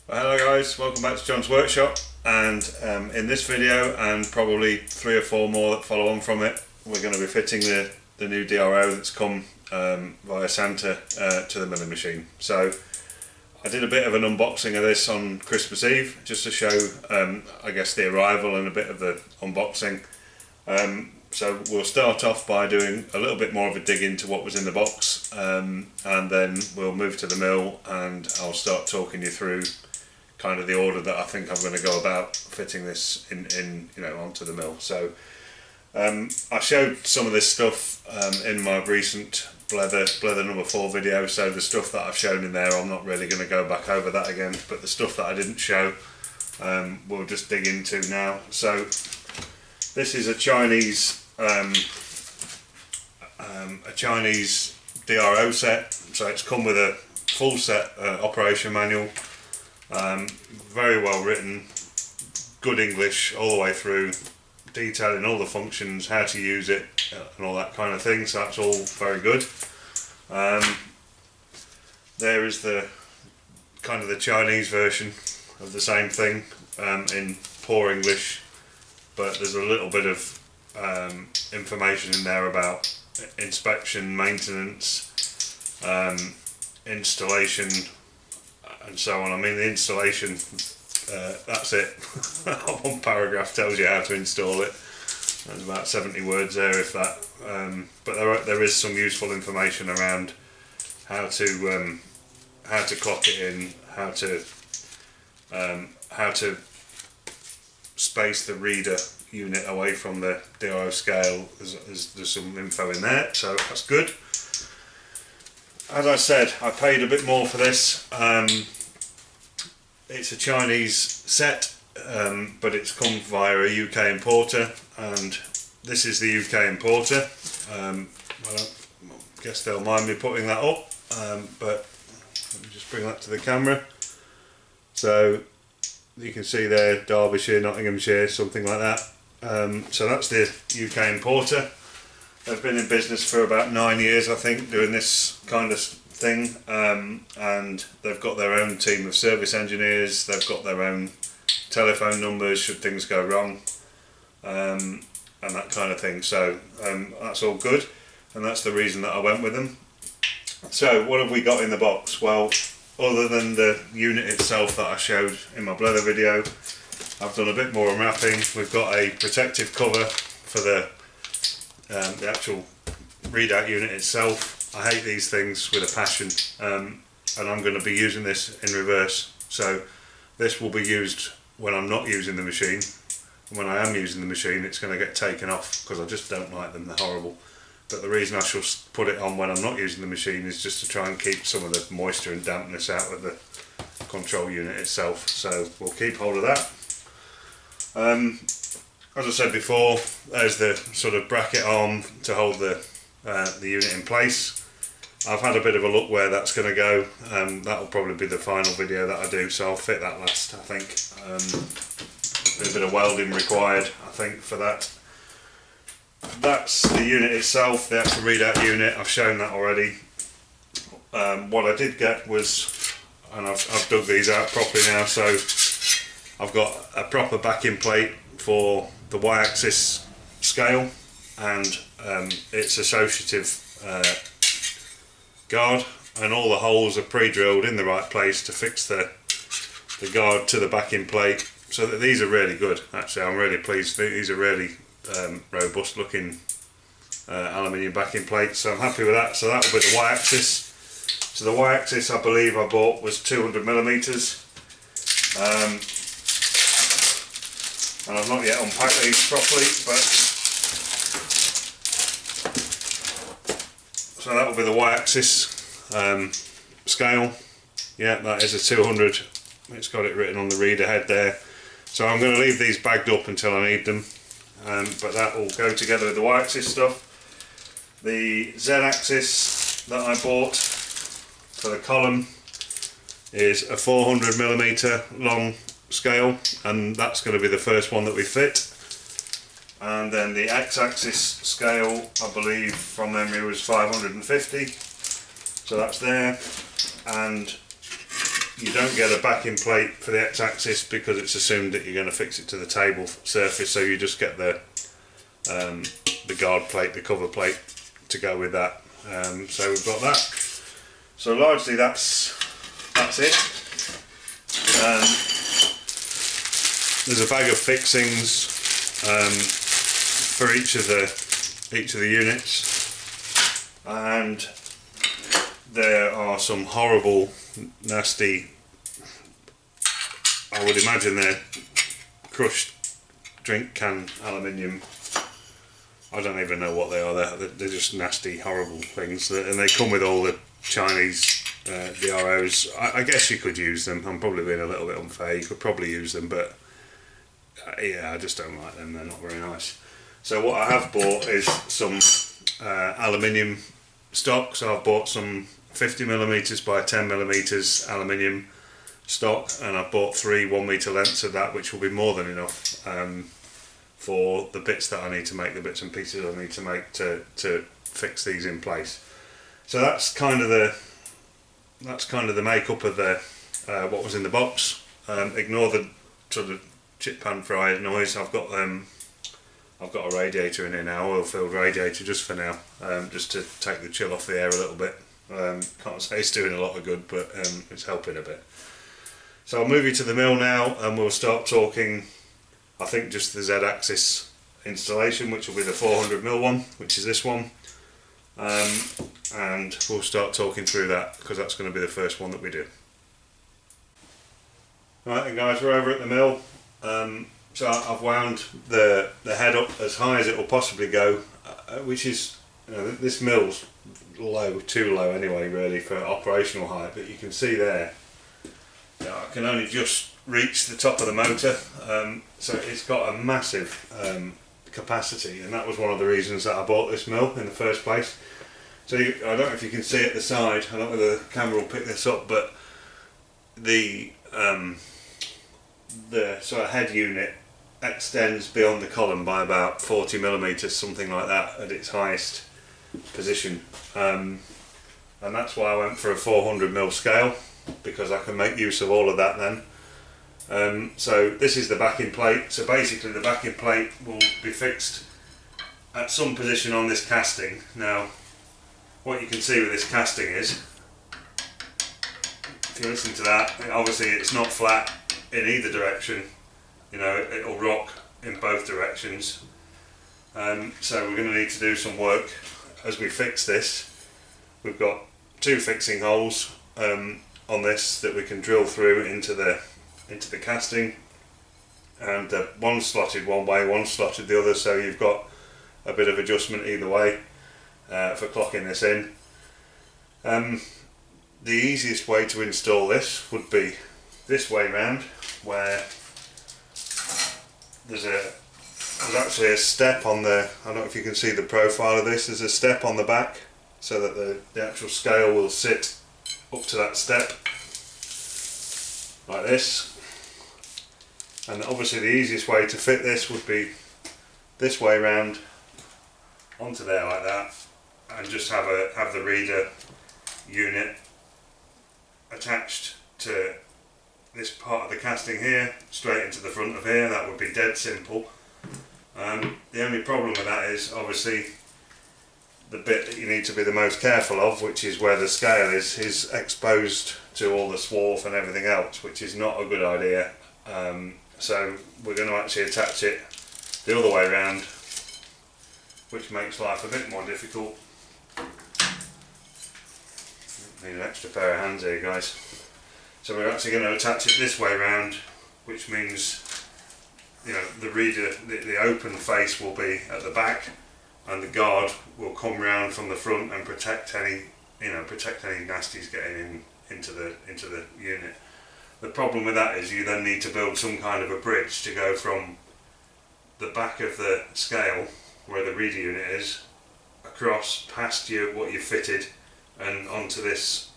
Well, hello guys, welcome back to John's Workshop, and in this video and probably 3 or 4 more that follow on from it, we're going to be fitting the new DRO that's come via Santa to the milling machine. So I did a bit of an unboxing of this on Christmas Eve just to show I guess the arrival and a bit of the unboxing. So we'll start off by doing a little bit more of a dig into what was in the box, and then we'll move to the mill and I'll start talking you through kind of the order that I think I'm going to go about fitting this in onto the mill. So I showed some of this stuff in my recent Blether number 4 video, so the stuff that I've shown in there I'm not really going to go back over that again, but the stuff that I didn't show we'll just dig into now. So this is a Chinese DRO set, so it's come with a full set operation manual. Very well written, good English all the way through, detailing all the functions, how to use it and all that kind of thing, so that's all very good. There is the kind of the Chinese version of the same thing in poor English, but there's a little bit of information in there about inspection, maintenance, installation and so on. I mean, the installation, that's it. One paragraph tells you how to install it. There's about 70 words there, if that. But there is some useful information around how to clock it in, how to space the reader unit away from the DRO scale. There's some info in there, so that's good. As I said, I paid a bit more for this. It's a Chinese set, but it's come via a UK importer, and this is the UK importer. I guess they'll mind me putting that up, but let me just bring that to the camera. So you can see there, Derbyshire, Nottinghamshire, something like that. So that's the UK importer. They've been in business for about 9 years, I think, doing this kind of thing, and they've got their own team of service engineers. They've got their own telephone numbers should things go wrong, and that kind of thing. So that's all good, and that's the reason that I went with them. So what have we got in the box? Well, other than the unit itself that I showed in my Blether video, I've done a bit more unwrapping. We've got a protective cover for the actual readout unit itself. I hate these things with a passion, and I'm going to be using this in reverse. So this will be used when I'm not using the machine, and when I am using the machine it's going to get taken off because I just don't like them, they're horrible. But the reason I shall put it on when I'm not using the machine is just to try and keep some of the moisture and dampness out of the control unit itself. So we'll keep hold of that. As I said before, there's the sort of bracket arm to hold the unit in place. I've had a bit of a look where that's going to go. That'll probably be the final video that I do, so I'll fit that last, I think. There's a bit of welding required, I think, for that. That's the unit itself, the actual readout unit. I've shown that already. What I did get was, and I've dug these out properly now, so I've got a proper backing plate for the Y-axis scale, and its associative guard, and all the holes are pre-drilled in the right place to fix the guard to the backing plate. So that these are really good. Actually, I'm really pleased. These are really robust looking aluminium backing plates, so I'm happy with that. So that will be the Y-axis. So the Y-axis, I believe I bought, was 200mm. And I've not yet unpacked these properly, but so that will be the Y-axis scale. Yeah, that is a 200. It's got it written on the reader head there. So I'm going to leave these bagged up until I need them, but that will go together with the Y-axis stuff. The Z-axis that I bought for the column is a 400mm long scale, and that's going to be the first one that we fit. And then the X-axis scale, I believe from memory, was 550, so that's there. And you don't get a backing plate for the X-axis because it's assumed that you're going to fix it to the table surface, so you just get the guard plate, the cover plate to go with that. So we've got that. So largely that's it. There's a bag of fixings for each of the units, and there are some horrible, nasty, I would imagine they're crushed drink can aluminium. I don't even know what they are. They're just nasty, horrible things, and they come with all the Chinese DROs. I guess you could use them. I'm probably being a little bit unfair. You could probably use them, but yeah, I just don't like them. They're not very nice. So what I have bought is some aluminium stock. So I've bought some 50mm by 10mm aluminium stock, and I've bought 3 1 metre lengths of that, which will be more than enough for the bits that I need to make, the bits and pieces I need to make to fix these in place. So that's kind of the makeup of the what was in the box. Ignore the sort of chip pan fryer noise. I've got a radiator in here now, oil-filled radiator, just for now, just to take the chill off the air a little bit. Can't say it's doing a lot of good, but it's helping a bit. So I'll move you to the mill now, and we'll start talking, I think, just the Z-axis installation, which will be the 400mm one, which is this one. And we'll start talking through that, because that's going to be the first one that we do. Right then guys, we're over at the mill. So I've wound the head up as high as it will possibly go, which is, you know, this mill's low, too low anyway really for operational height, but you can see there, you know, I can only just reach the top of the motor, so it's got a massive capacity, and that was one of the reasons that I bought this mill in the first place. So I don't know if you can see at the side, I don't know whether the camera will pick this up, but the sort of head unit extends beyond the column by about 40mm, something like that, at its highest position, and that's why I went for a 400mm scale, because I can make use of all of that then. So this is the backing plate. So basically the backing plate will be fixed at some position on this casting. Now what you can see with this casting is, if you listen to that, obviously it's not flat in either direction, you know, it'll rock in both directions. So we're going to need to do some work as we fix this. We've got 2 fixing holes on this that we can drill through into the casting, and one slotted one way, one slotted the other, so you've got a bit of adjustment either way for clocking this in. The easiest way to install this would be this way round, where there's actually a step on the, I don't know if you can see the profile of this, there's a step on the back so that the actual scale will sit up to that step like this. And obviously the easiest way to fit this would be this way round onto there like that, and just have the reader unit attached to this part of the casting here, straight into the front of here. That would be dead simple. The only problem with that is obviously the bit that you need to be the most careful of, which is where the scale is exposed to all the swarf and everything else, which is not a good idea. So we're going to actually attach it the other way around, which makes life a bit more difficult. Need an extra pair of hands here, guys. So we're actually going to attach it this way round, which means, you know, the reader, the open face will be at the back, and the guard will come round from the front and protect any, you know, any nasties getting into the unit. The problem with that is you then need to build some kind of a bridge to go from the back of the scale, where the reader unit is, across past what you've fitted, and onto this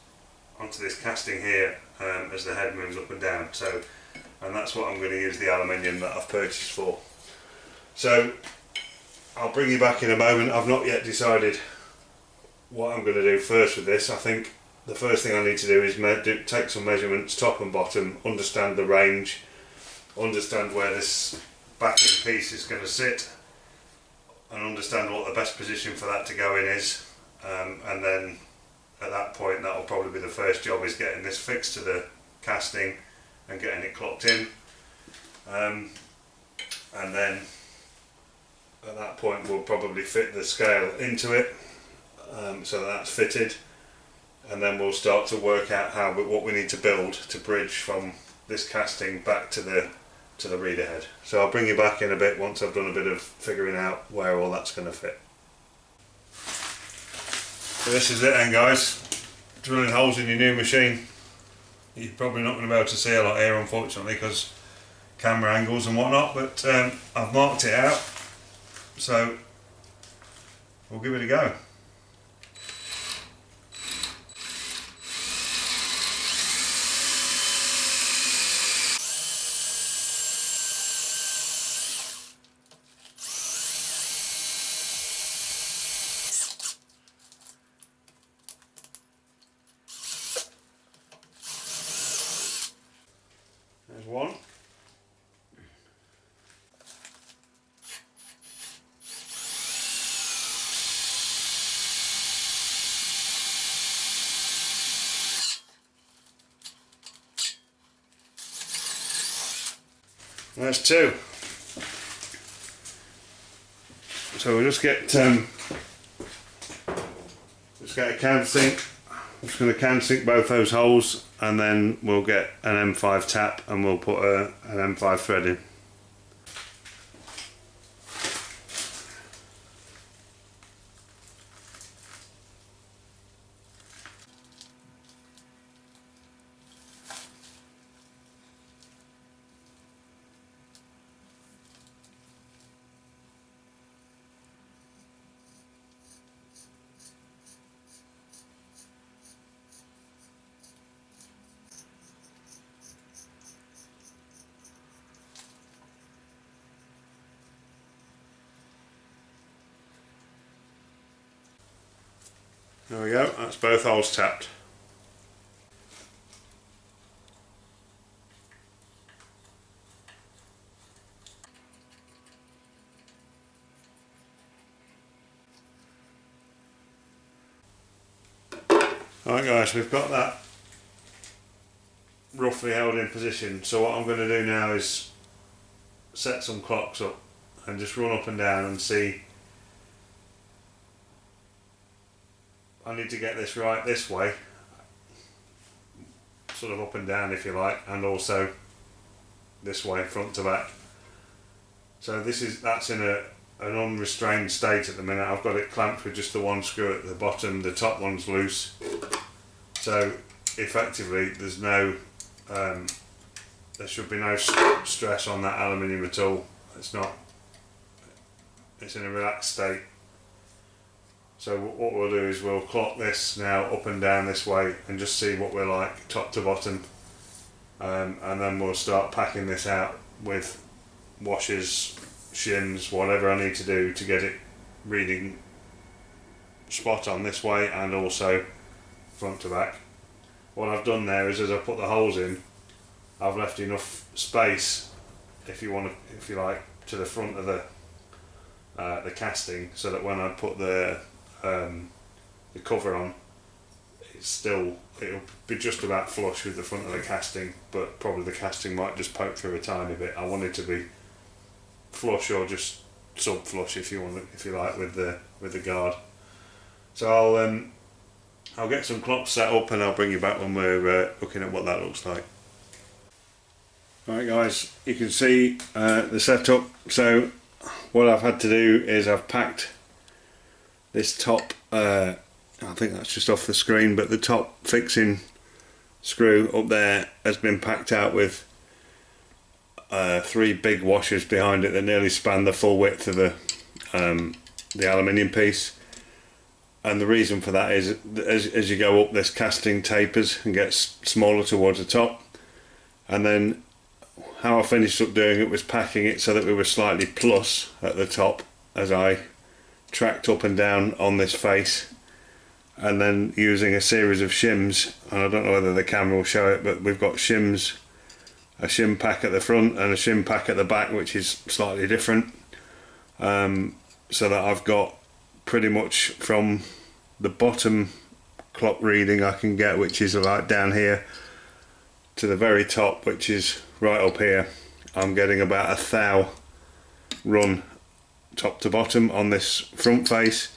casting here, as the head moves up and down. So, and that's what I'm going to use the aluminium that I've purchased for. So I'll bring you back in a moment. I've not yet decided what I'm going to do first with this. I think the first thing I need to do is take some measurements top and bottom, understand the range, understand where this backing piece is going to sit, and understand what the best position for that to go in is, and then at that point that will probably be the first job, is getting this fixed to the casting and getting it clocked in, and then at that point we'll probably fit the scale into it, so that's fitted, and then we'll start to work out what we need to build to bridge from this casting back to the reader head. So I'll bring you back in a bit once I've done a bit of figuring out where all that's going to fit. So this is it then, guys, drilling holes in your new machine. You're probably not going to be able to see a lot here, unfortunately, because camera angles and whatnot, but I've marked it out, so we'll give it a go. There's one. There's two. So we'll just get a countersink. I'm just going to countersink both those holes, and then we'll get an M5 tap and we'll put an M5 thread in. There we go, that's both holes tapped. Alright guys, we've got that roughly held in position, so what I'm going to do now is set some clocks up and just run up and down and see. I need to get this right this way, sort of up and down if you like, and also this way front to back. So that's in an unrestrained state at the minute. I've got it clamped with just the one screw at the bottom, the top one's loose. So effectively there's no, there should be no stress on that aluminium at all. It's in a relaxed state. So what we'll do is we'll clock this now up and down this way and just see what we're like top to bottom, and then we'll start packing this out with washers, shims, whatever I need to do to get it reading spot on this way and also front to back. What I've done there is, as I put the holes in, I've left enough space, if you like, to the front of the casting, so that when I put the cover on, it'll be just about flush with the front of the casting, but probably the casting might just poke through a tiny bit. I want it to be flush, or just sub flush if you like, with the guard. So I'll get some clocks set up and I'll bring you back when we're looking at what that looks like. Alright guys, you can see the setup. So what I've had to do is I've packed this top, I think that's just off the screen, but the top fixing screw up there has been packed out with 3 big washers behind it that nearly span the full width of the aluminium piece. And the reason for that is, as you go up, this casting tapers and gets smaller towards the top, and then how I finished up doing it was packing it so that we were slightly plus at the top as I tracked up and down on this face, and then using a series of shims, and I don't know whether the camera will show it, but we've got shims, a shim pack at the front and a shim pack at the back, which is slightly different, so that I've got pretty much from the bottom clock reading I can get, which is like down here, to the very top, which is right up here. I'm getting about a thou run top to bottom. On this front face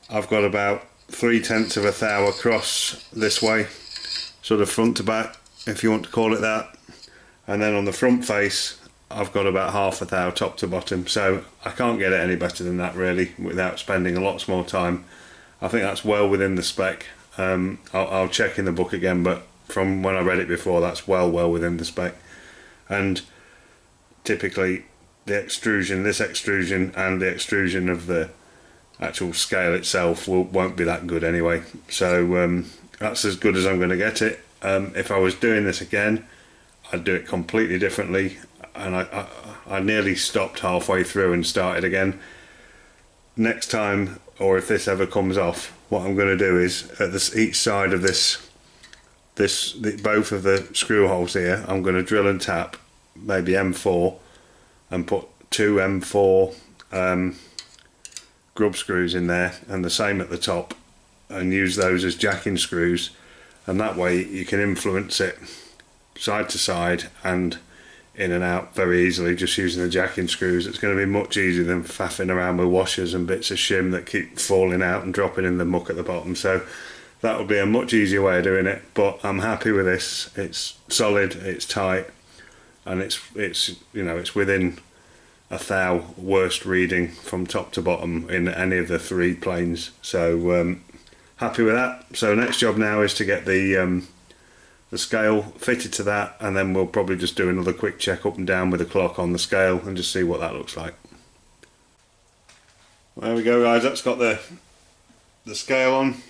I've got about 3/10 of a thou across this way, sort of front to back, if you want to call it that, and then on the front face I've got about half a thou top to bottom. So I can't get it any better than that really, without spending a lot more time. I think that's well within the spec. I'll check in the book again, but from when I read it before, that's well within the spec. And typically the extrusion, this extrusion and the extrusion of the actual scale itself won't be that good anyway. So that's as good as I'm going to get it. If I was doing this again, I'd do it completely differently, and I nearly stopped halfway through and started again. Next time, or if this ever comes off, what I'm going to do is at each side of both of the screw holes here, I'm going to drill and tap maybe M4 and put 2 M4 grub screws in there, and the same at the top, and use those as jacking screws, and that way you can influence it side to side and in and out very easily just using the jacking screws. It's going to be much easier than faffing around with washers and bits of shim that keep falling out and dropping in the muck at the bottom. So that would be a much easier way of doing it, but I'm happy with this. It's solid, it's tight, and it's you know, it's within a thou worst reading from top to bottom in any of the 3 planes. So happy with that. So next job now is to get the scale fitted to that, and then we'll probably just do another quick check up and down with the clock on the scale and just see what that looks like. There we go guys, that's got the scale on,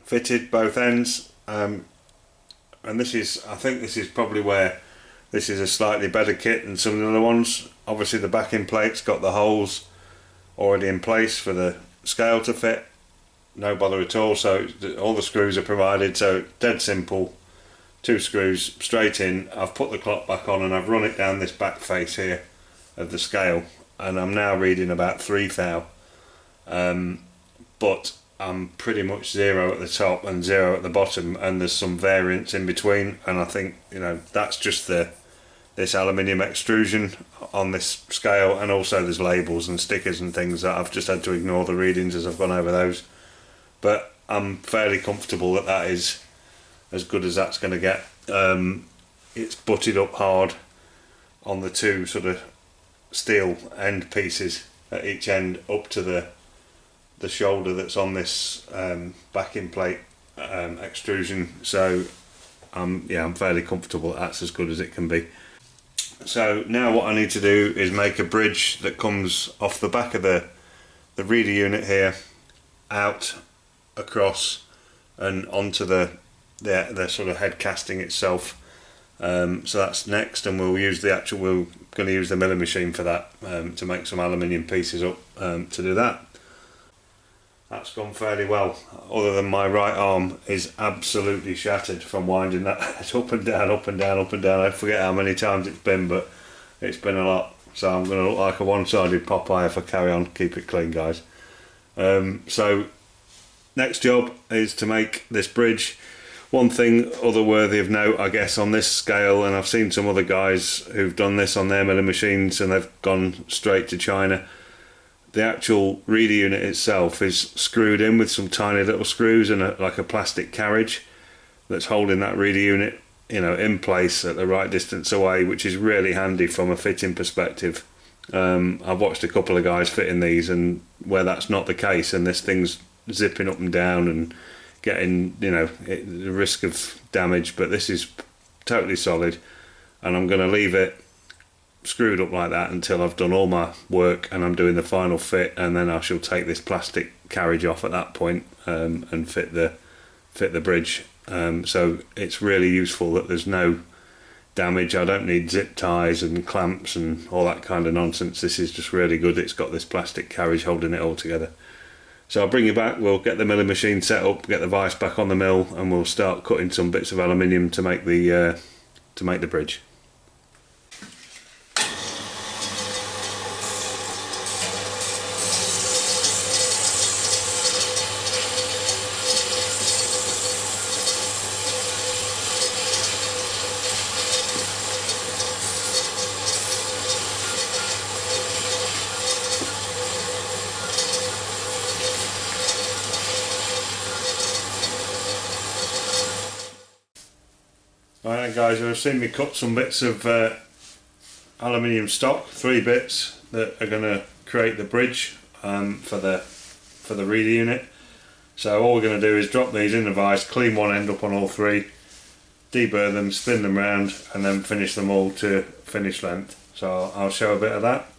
fitted both ends, and this is, I think this is probably where this is a slightly better kit than some of the other ones. Obviously the backing plate's got the holes already in place for the scale to fit, no bother at all, so all the screws are provided, so dead simple. 2 screws straight in. I've put the clock back on and I've run it down this back face here of the scale, and I'm now reading about 3 thou, but I'm pretty much 0 at the top and 0 at the bottom, and there's some variance in between, and I think, you know, that's just this aluminium extrusion on this scale, and also there's labels and stickers and things that I've just had to ignore the readings as I've gone over those. But I'm fairly comfortable that that is as good as that's going to get. It's butted up hard on the 2 sort of steel end pieces at each end up to the shoulder that's on this backing plate extrusion. So yeah, I'm fairly comfortable that that's as good as it can be. So now what I need to do is make a bridge that comes off the back of the reader unit here, out, across, and onto the sort of head casting itself. So that's next, and we'll use the actual, we're going to use the milling machine for that, to make some aluminium pieces up to do that. That's gone fairly well, other than my right arm is absolutely shattered from winding that up and down, up and down, up and down. I forget how many times it's been, but it's been a lot. So I'm going to look like a one-sided Popeye if I carry on. Keep it clean, guys. So next job is to make this bridge. One thing other worthy of note, I guess, on this scale, and I've seen some other guys who've done this on their milling machines and they've gone straight to China. The actual reader unit itself is screwed in with some tiny little screws and like a plastic carriage that's holding that reader unit, you know, in place at the right distance away, which is really handy from a fitting perspective. I've watched a couple of guys fitting these, and where that's not the case, and this thing's zipping up and down and getting, you know, the risk of damage, but this is totally solid, and I'm going to leave it screwed up like that until I've done all my work and I'm doing the final fit, and then I shall take this plastic carriage off at that point and fit the bridge. So it's really useful that there's no damage. I don't need zip ties and clamps and all that kind of nonsense. This is just really good. It's got this plastic carriage holding it all together. So I'll bring you back, we'll get the milling machine set up, get the vice back on the mill, and we'll start cutting some bits of aluminium to make the bridge. Alright guys, you've seen me cut some bits of aluminium stock, 3 bits that are going to create the bridge for the reader unit. So all we're going to do is drop these in the vise, clean one end up on all 3, deburr them, spin them round, and then finish them all to finish length. So I'll show a bit of that.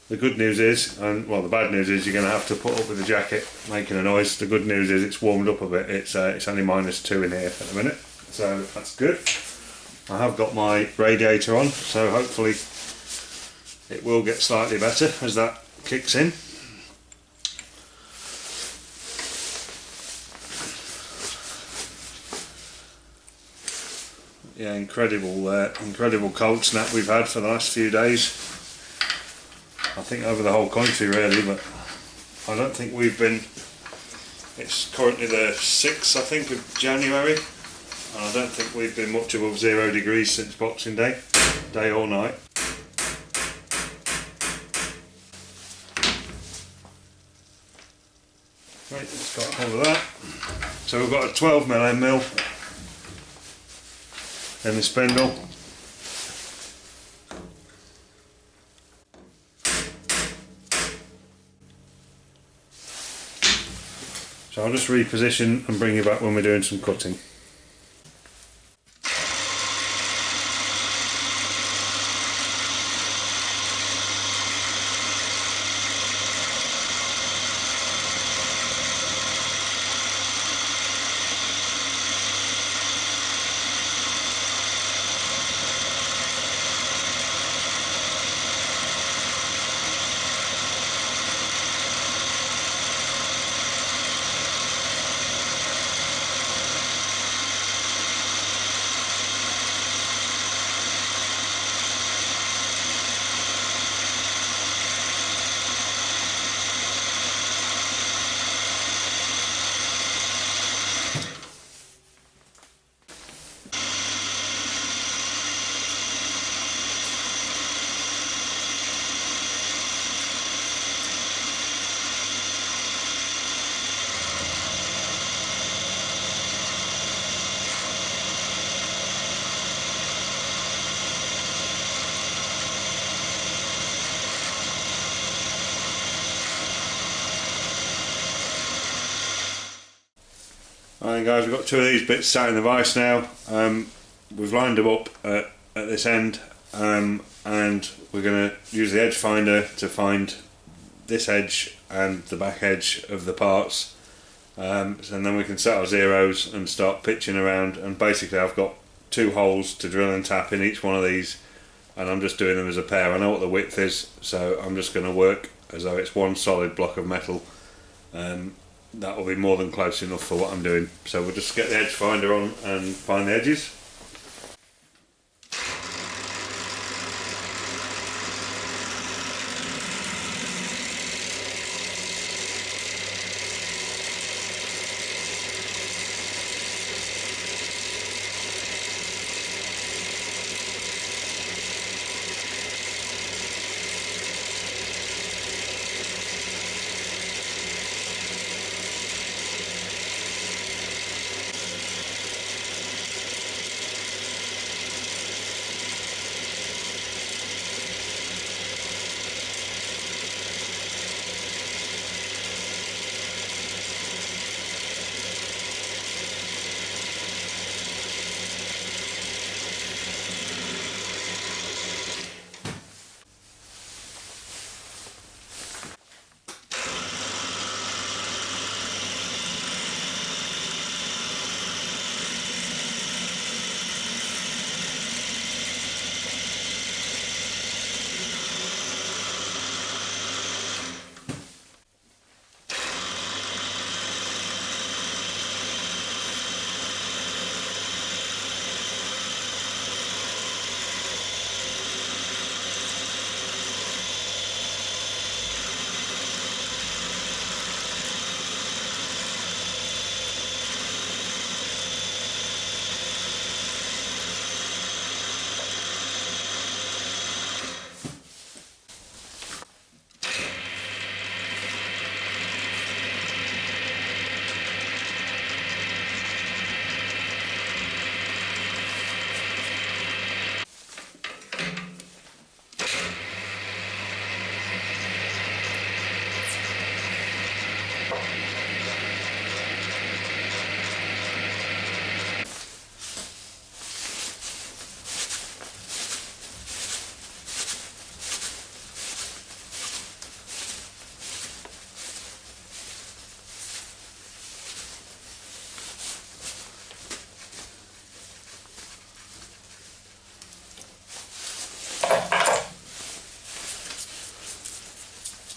The good news is, well the bad news is, you're going to have to put up with the jacket making a noise. The good news is it's warmed up a bit. It's only -2 in here at the minute, so that's good. I have got my radiator on, so hopefully it will get slightly better as that kicks in. Yeah, incredible cold snap we've had for the last few days. I think over the whole country really, but I don't think we've been. It's currently the 6th, I think, of January, and I don't think we've been much above 0 degrees since Boxing Day, day or night. Right, let's got hold of that. So we've got a 12mm end mill in the spindle. So I'll just reposition and bring you back when we're doing some cutting. Alright guys, we've got 2 of these bits sat in the vise now. We've lined them up at this end, and we're going to use the edge finder to find this edge and the back edge of the parts, and then we can set our zeros and start pitching around. And basically I've got 2 holes to drill and tap in each one of these, and I'm just doing them as a pair. I know what the width is, so I'm just going to work as though it's one solid block of metal. That will be more than close enough for what I'm doing. So we'll just get the edge finder on and find the edges.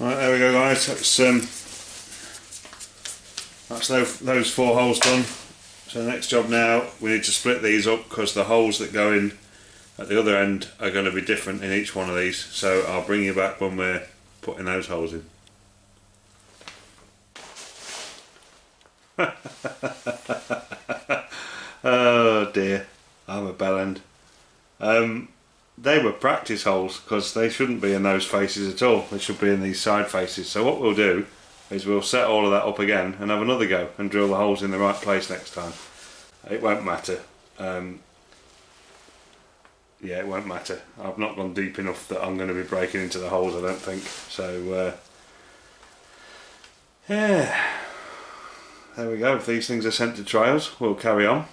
Right, there we go guys, that's those 4 holes done. So the next job now, we need to split these up because the holes that go in at the other end are going to be different in each one of these, so I'll bring you back when we're putting those holes in. Oh dear, I'm a bellend. They were practice holes because they shouldn't be in those faces at all. They should be in these side faces. So what we'll do is we'll set all of that up again and have another go and drill the holes in the right place next time. It won't matter. Yeah, it won't matter. I've not gone deep enough that I'm going to be breaking into the holes, I don't think. So yeah, there we go. If these things are sent to trials, we'll carry on.